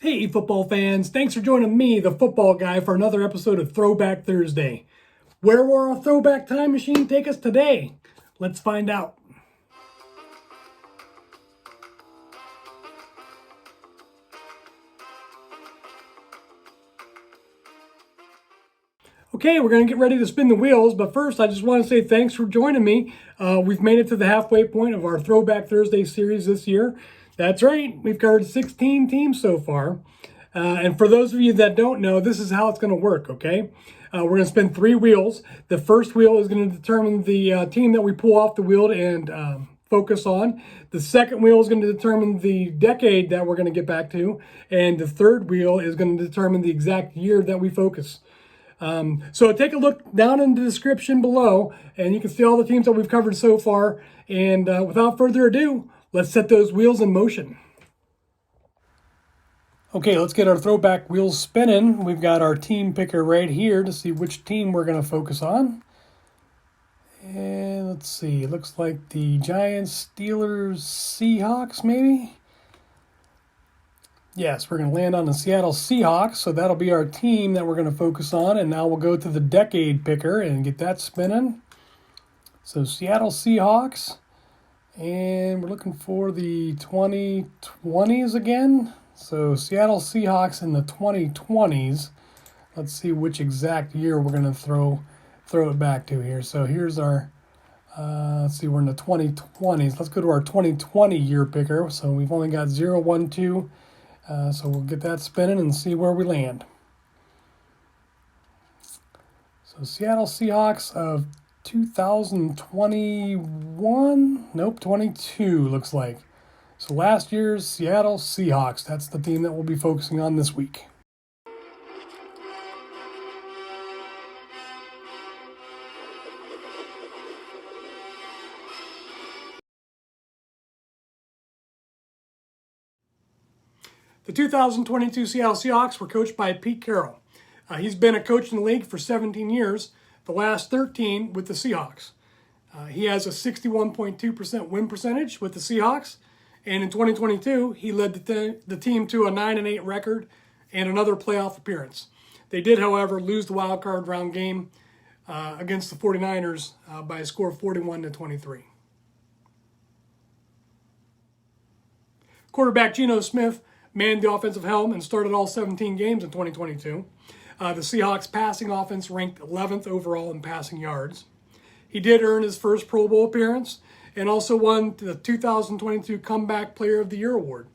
Hey, football fans. Thanks for joining me, the football guy, for another episode of Throwback Thursday. Where will our throwback time machine take us today? Let's find out. Okay, we're going to get ready to spin the wheels, but first I just want to say thanks for joining me. We've made it to the halfway point of our Throwback Thursday series this year. That's right, we've covered 16 teams so far. And for those of you that don't know, this is how it's going to work, okay? We're going to spin 3 wheels. The first wheel is going to determine the team that we pull off the wheel and focus on. The second wheel is going to determine the decade that we're going to get back to. And the third wheel is going to determine the exact year that we focus. So take a look down in the description below, and you can see all the teams that we've covered so far. And without further ado, let's set those wheels in motion. Okay, let's get our throwback wheels spinning. We've got our team picker right here to see which team we're going to focus on. And let's see, it looks like the Giants, Steelers, Seahawks maybe? Yes, we're going to land on the Seattle Seahawks, so that'll be our team that we're going to focus on. And now we'll go to the decade picker and get that spinning. So Seattle Seahawks, and we're looking for the 2020s again. So Seattle Seahawks in the 2020s. Let's see which exact year we're going to throw it back to here. So here's our, let's see, we're in the 2020s. Let's go to our 2020 year picker. So we've only got 0, 1, 2. So we'll get that spinning and see where we land. So Seattle Seahawks of 2021, nope, 22 looks like. So last year's Seattle Seahawks, that's the team that we'll be focusing on this week. The 2022 Seattle Seahawks were coached by Pete Carroll. He's been a coach in the league for 17 years, the last 13 with the Seahawks. He has a 61.2% win percentage with the Seahawks, and in 2022, he led the team to a 9-8 record and another playoff appearance. They did, however, lose the wild card round game against the 49ers by a score of 41-23. Quarterback Geno Smith manned the offensive helm and started all 17 games in 2022. The Seahawks passing offense ranked 11th overall in passing yards. He did earn his first Pro Bowl appearance and also won the 2022 Comeback Player of the Year award.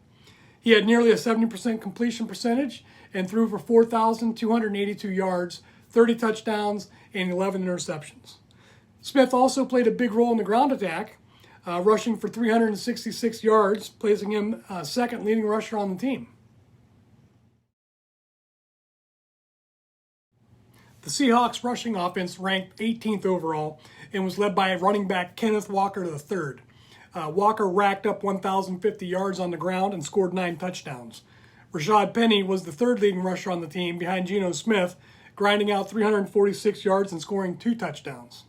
He had nearly a 70% completion percentage and threw for 4,282 yards, 30 touchdowns, and 11 interceptions. Smith also played a big role in the ground attack, rushing for 366 yards, placing him second leading rusher on the team. The Seahawks rushing offense ranked 18th overall and was led by running back Kenneth Walker III. Walker racked up 1,050 yards on the ground and scored 9 touchdowns. Rashad Penny was the third leading rusher on the team behind Geno Smith, grinding out 346 yards and scoring 2 touchdowns.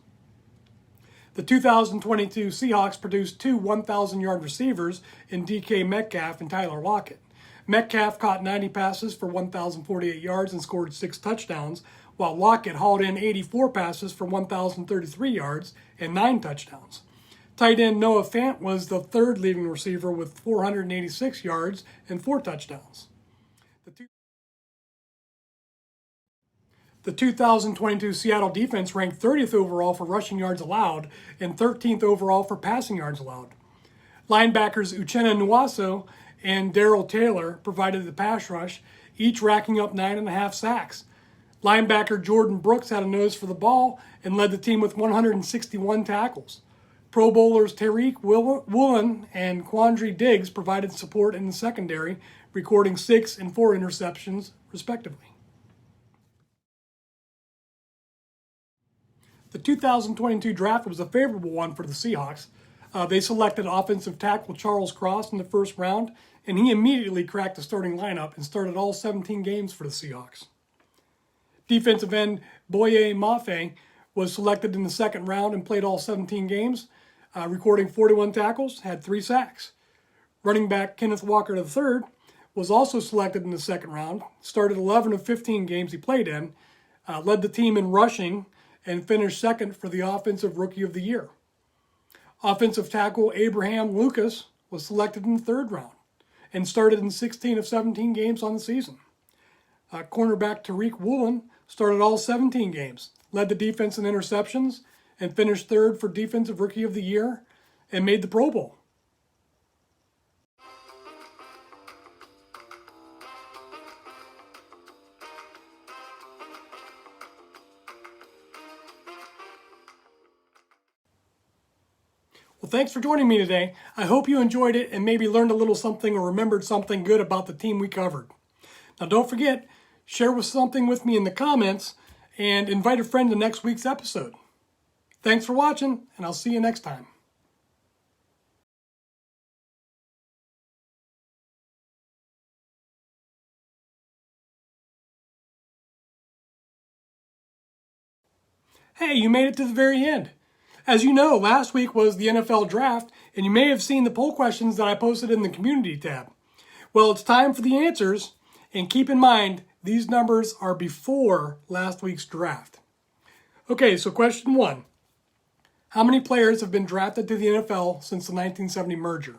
The 2022 Seahawks produced 2 1,000-yard receivers in DK Metcalf and Tyler Lockett. Metcalf caught 90 passes for 1,048 yards and scored 6 touchdowns, while Lockett hauled in 84 passes for 1,033 yards and 9 touchdowns. Tight end Noah Fant was the third leading receiver with 486 yards and 4 touchdowns. The 2022 Seattle defense ranked 30th overall for rushing yards allowed and 13th overall for passing yards allowed. Linebackers Uchenna Nwaso and Darrell Taylor provided the pass rush, each racking up 9.5 sacks. Linebacker Jordan Brooks had a nose for the ball and led the team with 161 tackles. Pro Bowlers Tariq Woolen and Quandre Diggs provided support in the secondary, recording 6 and 4 interceptions, respectively. The 2022 draft was a favorable one for the Seahawks. They selected offensive tackle Charles Cross in the first round, and he immediately cracked the starting lineup and started all 17 games for the Seahawks. Defensive end Boye Mafe was selected in the second round and played all 17 games, recording 41 tackles, had 3 sacks. Running back Kenneth Walker III was also selected in the second round, started 11 of 15 games he played in, led the team in rushing, and finished second for the Offensive Rookie of the Year. Offensive tackle Abraham Lucas was selected in the third round and started in 16 of 17 games on the season. Cornerback Tariq Woolen started all 17 games, led the defense in interceptions, and finished third for Defensive Rookie of the Year and made the Pro Bowl. Well, thanks for joining me today. I hope you enjoyed it and maybe learned a little something or remembered something good about the team we covered. Now, don't forget, share something with me in the comments and invite a friend to next week's episode. Thanks for watching, and I'll see you next time. Hey, you made it to the very end. As you know, last week was the NFL Draft, and you may have seen the poll questions that I posted in the Community tab. Well, it's time for the answers, and keep in mind, these numbers are before last week's draft. Okay, so question 1. How many players have been drafted to the NFL since the 1970 merger?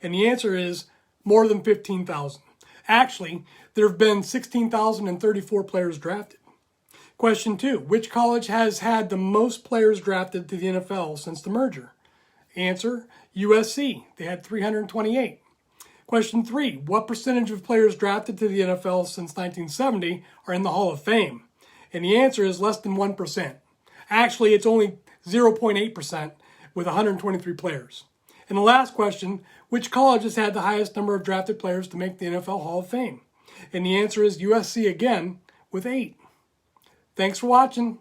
And the answer is more than 15,000. Actually, there have been 16,034 players drafted. Question 2, which college has had the most players drafted to the NFL since the merger? Answer, USC. They had 328. Question 3, what percentage of players drafted to the NFL since 1970 are in the Hall of Fame? And the answer is less than 1%. Actually, it's only 0.8% with 123 players. And the last question, which college has had the highest number of drafted players to make the NFL Hall of Fame? And the answer is USC again with 8. Thanks for watching.